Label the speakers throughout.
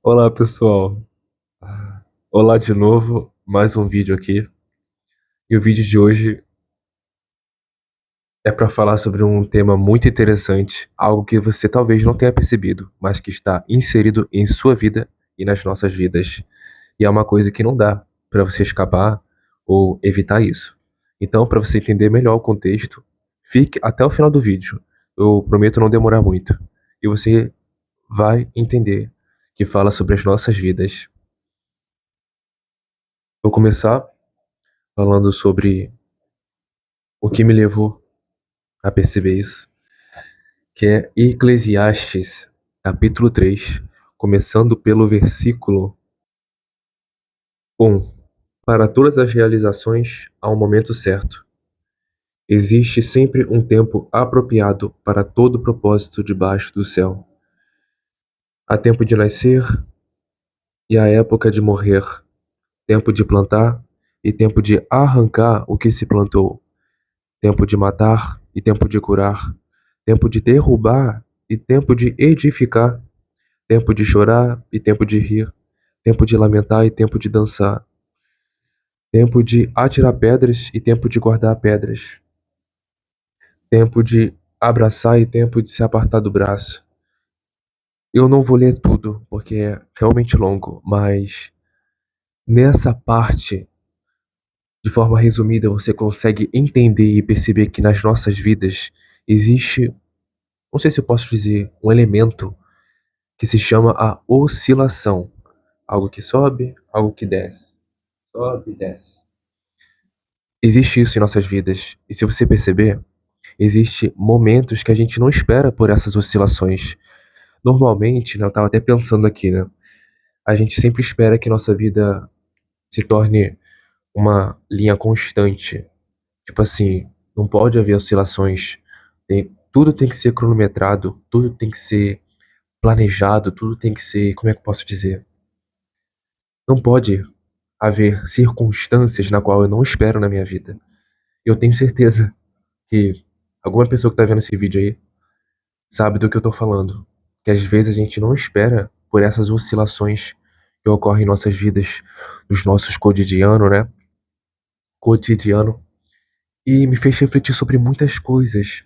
Speaker 1: Olá, pessoal. Olá de novo, mais um vídeo aqui. E o vídeo de hoje é para falar sobre um tema muito interessante, algo que você talvez não tenha percebido, mas que está inserido em sua vida e nas nossas vidas. E é uma coisa que não dá para você escapar ou evitar isso. Então, para você entender melhor o contexto, fique até o final do vídeo. Eu prometo não demorar muito. E você vai entender que fala sobre as nossas vidas. Vou começar falando sobre o que me levou a perceber isso, que é Eclesiastes, capítulo 3, começando pelo versículo 1. Para todas as realizações há um momento certo. Existe sempre um tempo apropriado para todo propósito debaixo do céu. Há tempo de nascer e há época de morrer, tempo de plantar e tempo de arrancar o que se plantou, tempo de matar e tempo de curar, tempo de derrubar e tempo de edificar, tempo de chorar e tempo de rir, tempo de lamentar e tempo de dançar, tempo de atirar pedras e tempo de guardar pedras, tempo de abraçar e tempo de se apartar do braço. Eu não vou ler tudo, porque é realmente longo, mas nessa parte, de forma resumida, você consegue entender e perceber que nas nossas vidas existe, não sei se eu posso dizer, um elemento que se chama a oscilação. Algo que sobe, algo que desce. Sobe e desce. Existe isso em nossas vidas. E se você perceber, existe momentos que a gente não espera por essas oscilações. Normalmente, né, eu estava até pensando aqui, né? A gente sempre espera que nossa vida se torne uma linha constante. Tipo assim, não pode haver oscilações. Tudo tem que ser cronometrado, tudo tem que ser planejado, tudo tem que ser, como é que eu posso dizer? Não pode haver circunstâncias na qual eu não espero na minha vida. Eu tenho certeza que alguma pessoa que está vendo esse vídeo aí sabe do que eu tô falando. Que às vezes a gente não espera por essas oscilações que ocorrem em nossas vidas, nos nossos cotidiano, né? Cotidiano. E me fez refletir sobre muitas coisas.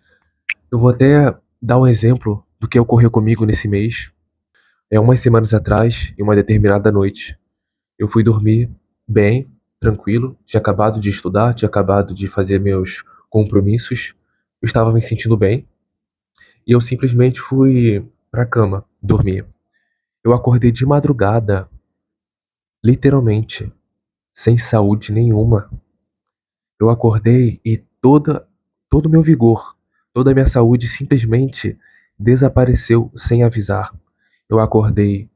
Speaker 1: Eu vou até dar um exemplo do que ocorreu comigo nesse mês. Umas semanas atrás, em uma determinada noite, eu fui dormir bem, tranquilo. Tinha acabado de estudar, tinha acabado de fazer meus compromissos. Eu estava me sentindo bem. E eu simplesmente fui pra cama dormir. Eu acordei de madrugada, literalmente, sem saúde nenhuma. Eu acordei e todo o meu vigor, toda a minha saúde simplesmente desapareceu sem avisar. Eu acordei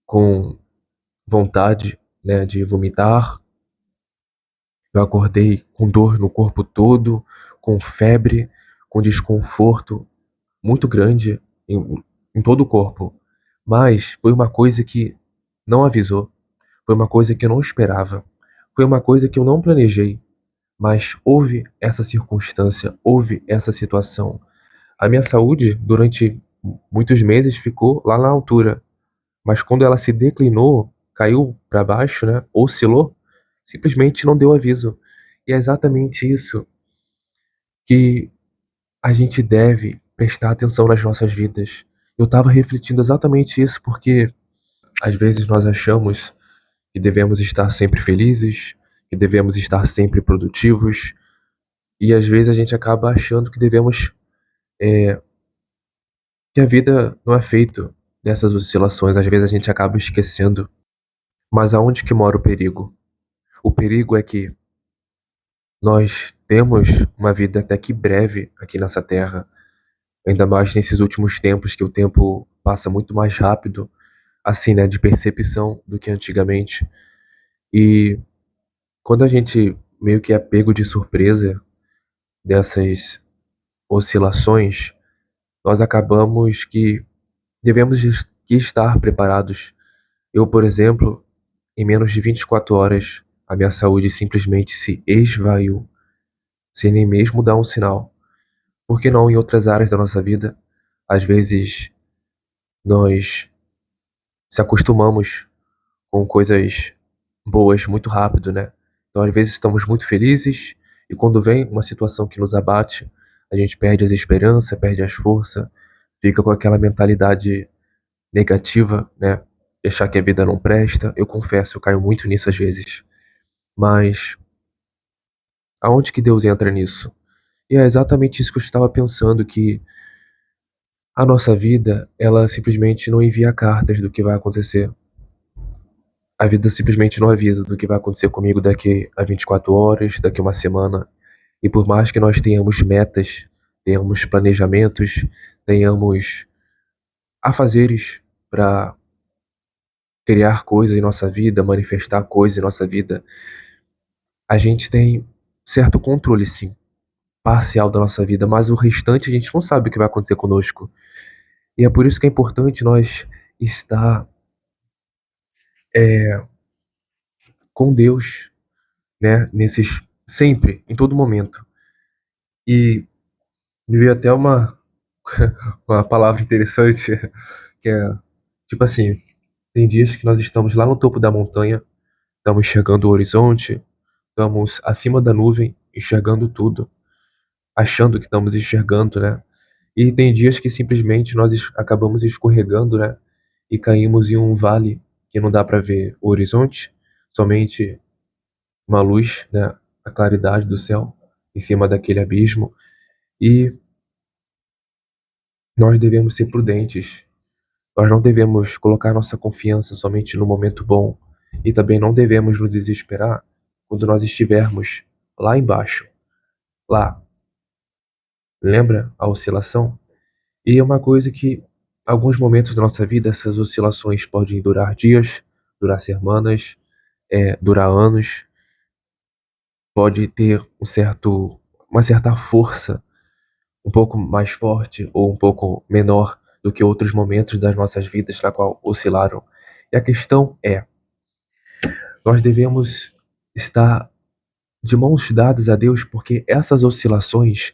Speaker 1: com vontade, né, de vomitar. Eu acordei com dor no corpo todo, com febre, com desconforto muito grande em todo o corpo. Mas foi uma coisa que não avisou, foi uma coisa que eu não esperava, foi uma coisa que eu não planejei, mas houve essa circunstância, houve essa situação. A minha saúde, durante muitos meses, ficou lá na altura, mas quando ela se declinou, caiu para baixo, né, oscilou, simplesmente não deu aviso. E é exatamente isso que a gente deve prestar atenção nas nossas vidas. Eu estava refletindo exatamente isso porque às vezes nós achamos que devemos estar sempre felizes, que devemos estar sempre produtivos, e às vezes a gente acaba achando que devemos, que a vida não é feito dessas oscilações, às vezes a gente acaba esquecendo. Mas aonde que mora o perigo? O perigo é que nós temos uma vida até que breve aqui nessa terra, ainda mais nesses últimos tempos que o tempo passa muito mais rápido, assim, né, de percepção do que antigamente. E quando a gente meio que é pego de surpresa dessas oscilações, nós acabamos que devemos que estar preparados. Eu, por exemplo, em menos de 24 horas, a minha saúde simplesmente se esvaiu, sem nem mesmo dar um sinal. Por que não em outras áreas da nossa vida? Às vezes nós se acostumamos com coisas boas muito rápido, né? Então, às vezes, estamos muito felizes e quando vem uma situação que nos abate, a gente perde as esperanças, perde as forças, fica com aquela mentalidade negativa, né? De achar que a vida não presta. Eu confesso, eu caio muito nisso às vezes. Mas aonde que Deus entra nisso? E é exatamente isso que eu estava pensando, que a nossa vida, ela simplesmente não envia cartas do que vai acontecer. A vida simplesmente não avisa do que vai acontecer comigo daqui a 24 horas, daqui a uma semana. E por mais que nós tenhamos metas, tenhamos planejamentos, tenhamos afazeres para criar coisas em nossa vida, manifestar coisas em nossa vida, a gente tem certo controle, sim, parcial da nossa vida, mas o restante a gente não sabe o que vai acontecer conosco. E é por isso que é importante nós estar é, com Deus, né, nesses sempre, em todo momento. E me veio até uma palavra interessante, que é tipo assim, tem dias que nós estamos lá no topo da montanha, estamos enxergando o horizonte, estamos acima da nuvem, enxergando tudo, achando que estamos enxergando, né? E tem dias que simplesmente nós acabamos escorregando, né? E caímos em um vale que não dá para ver o horizonte, somente uma luz, né? A claridade do céu em cima daquele abismo. E nós devemos ser prudentes. Nós não devemos colocar nossa confiança somente no momento bom e também não devemos nos desesperar quando nós estivermos lá embaixo. Lá, lembra a oscilação? E é uma coisa que, alguns momentos da nossa vida, essas oscilações podem durar dias, durar semanas, durar anos, pode ter uma certa força, um pouco mais forte ou um pouco menor do que outros momentos das nossas vidas na qual oscilaram. E a questão é, nós devemos estar de mãos dadas a Deus, porque essas oscilações,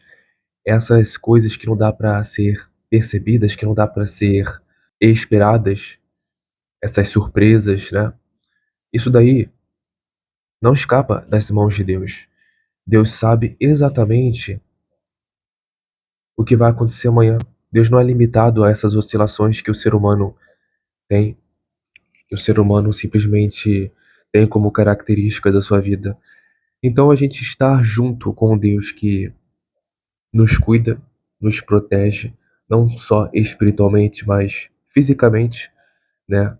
Speaker 1: essas coisas que não dá para ser percebidas, que não dá para ser esperadas, essas surpresas, né? Isso daí não escapa das mãos de Deus. Deus sabe exatamente o que vai acontecer amanhã. Deus não é limitado a essas oscilações que o ser humano tem, que o ser humano simplesmente tem como característica da sua vida. Então a gente estar junto com Deus que nos cuida, nos protege, não só espiritualmente, mas fisicamente, né?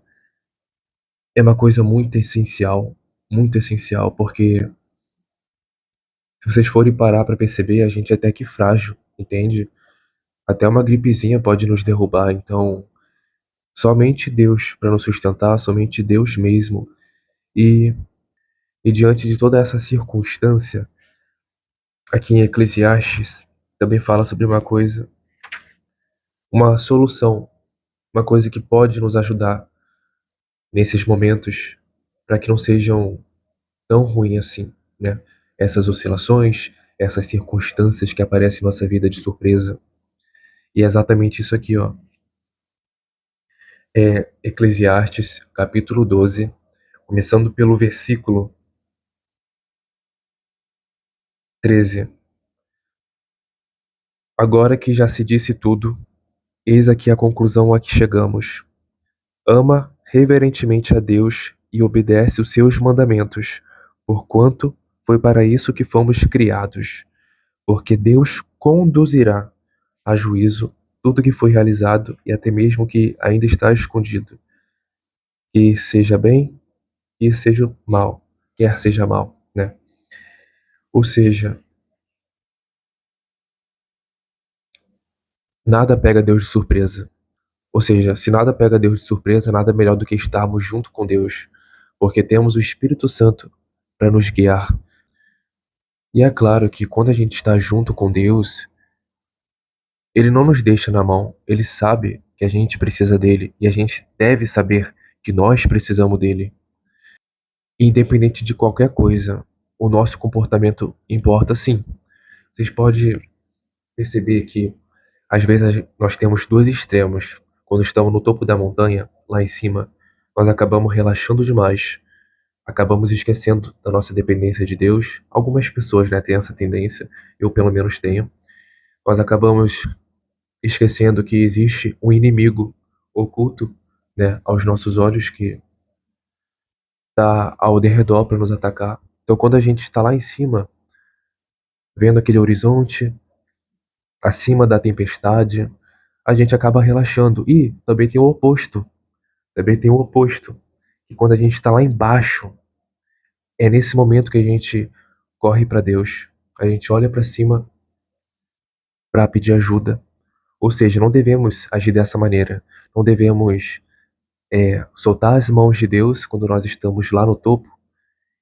Speaker 1: É uma coisa muito essencial, porque se vocês forem parar para perceber, a gente é até que frágil, entende? Até uma gripezinha pode nos derrubar, então somente Deus para nos sustentar, somente Deus mesmo. E, e diante de toda essa circunstância, aqui em Eclesiastes também fala sobre uma coisa, uma solução, uma coisa que pode nos ajudar nesses momentos para que não sejam tão ruins assim, né? Essas oscilações, essas circunstâncias que aparecem em nossa vida de surpresa. E é exatamente isso aqui, ó. É Eclesiastes, capítulo 12, começando pelo versículo 13. Agora que já se disse tudo, eis aqui a conclusão a que chegamos. Ama reverentemente a Deus e obedece os seus mandamentos, porquanto foi para isso que fomos criados, porque Deus conduzirá a juízo tudo que foi realizado e até mesmo que ainda está escondido, que seja bem, que seja mal, quer seja mal, né? Ou seja, nada pega Deus de surpresa. Ou seja, se nada pega Deus de surpresa, nada melhor do que estarmos junto com Deus, porque temos o Espírito Santo para nos guiar. E é claro que quando a gente está junto com Deus, Ele não nos deixa na mão. Ele sabe que a gente precisa dele e a gente deve saber que nós precisamos dele. Independente de qualquer coisa, o nosso comportamento importa sim. Vocês podem perceber que às vezes nós temos dois extremos. Quando estamos no topo da montanha, lá em cima, nós acabamos relaxando demais, acabamos esquecendo da nossa dependência de Deus. Algumas pessoas, né, têm essa tendência, eu pelo menos tenho. Nós acabamos esquecendo que existe um inimigo oculto, né, aos nossos olhos que está ao derredor para nos atacar. Então, quando a gente está lá em cima, vendo aquele horizonte, acima da tempestade, a gente acaba relaxando. E também tem o oposto. Também tem o oposto. E quando a gente está lá embaixo, é nesse momento que a gente corre para Deus. A gente olha para cima para pedir ajuda. Ou seja, não devemos agir dessa maneira. Não devemos soltar as mãos de Deus quando nós estamos lá no topo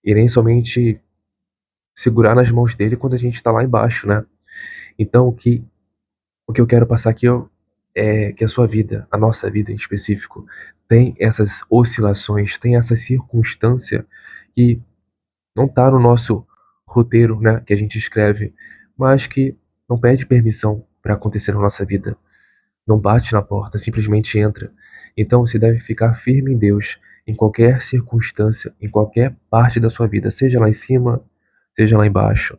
Speaker 1: e nem somente segurar nas mãos dele quando a gente está lá embaixo, né? Então, o que eu quero passar aqui é que a sua vida, a nossa vida em específico, tem essas oscilações, tem essa circunstância que não está no nosso roteiro, né, que a gente escreve, mas que não pede permissão para acontecer na nossa vida. Não bate na porta, simplesmente entra. Então você deve ficar firme em Deus, em qualquer circunstância, em qualquer parte da sua vida, seja lá em cima, seja lá embaixo.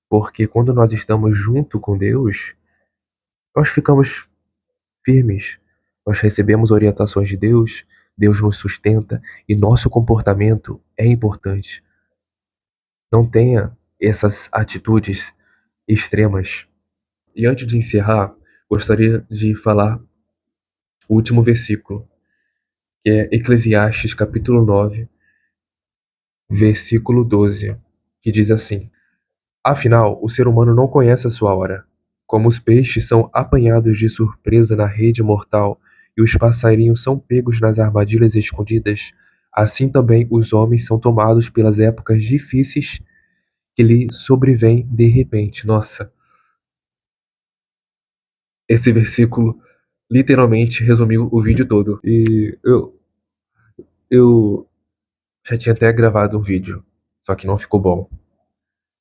Speaker 1: Porque quando nós estamos junto com Deus, nós ficamos firmes, nós recebemos orientações de Deus, Deus nos sustenta e nosso comportamento é importante. Não tenha essas atitudes extremas. E antes de encerrar, gostaria de falar o último versículo, que é Eclesiastes capítulo 9, versículo 12, que diz assim: Afinal, o ser humano não conhece a sua hora. Como os peixes são apanhados de surpresa na rede mortal e os passarinhos são pegos nas armadilhas escondidas, assim também os homens são tomados pelas épocas difíceis que lhe sobrevêm de repente. Nossa, esse versículo literalmente resumiu o vídeo todo. E eu já tinha até gravado um vídeo, só que não ficou bom.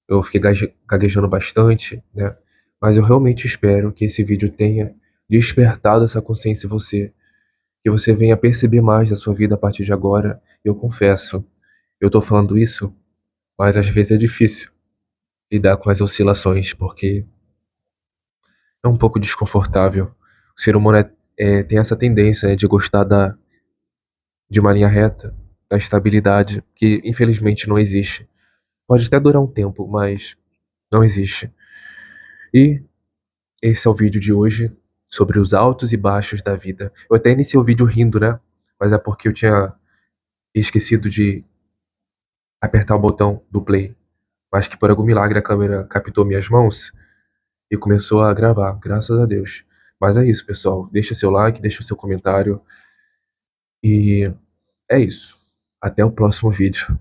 Speaker 1: Eu fiquei gaguejando bastante, né? Mas eu realmente espero que esse vídeo tenha despertado essa consciência em você, que você venha perceber mais da sua vida a partir de agora. Eu confesso, eu tô falando isso, mas às vezes é difícil lidar com as oscilações, porque é um pouco desconfortável. O ser humano tem essa tendência, né, de gostar de uma linha reta, da estabilidade, que infelizmente não existe. Pode até durar um tempo, mas não existe. E esse é o vídeo de hoje sobre os altos e baixos da vida. Eu até iniciei o vídeo rindo, né? Mas é porque eu tinha esquecido de apertar o botão do play. Mas que por algum milagre a câmera captou minhas mãos e começou a gravar, graças a Deus. Mas é isso, pessoal. Deixa seu like, deixa o seu comentário. E é isso. Até o próximo vídeo.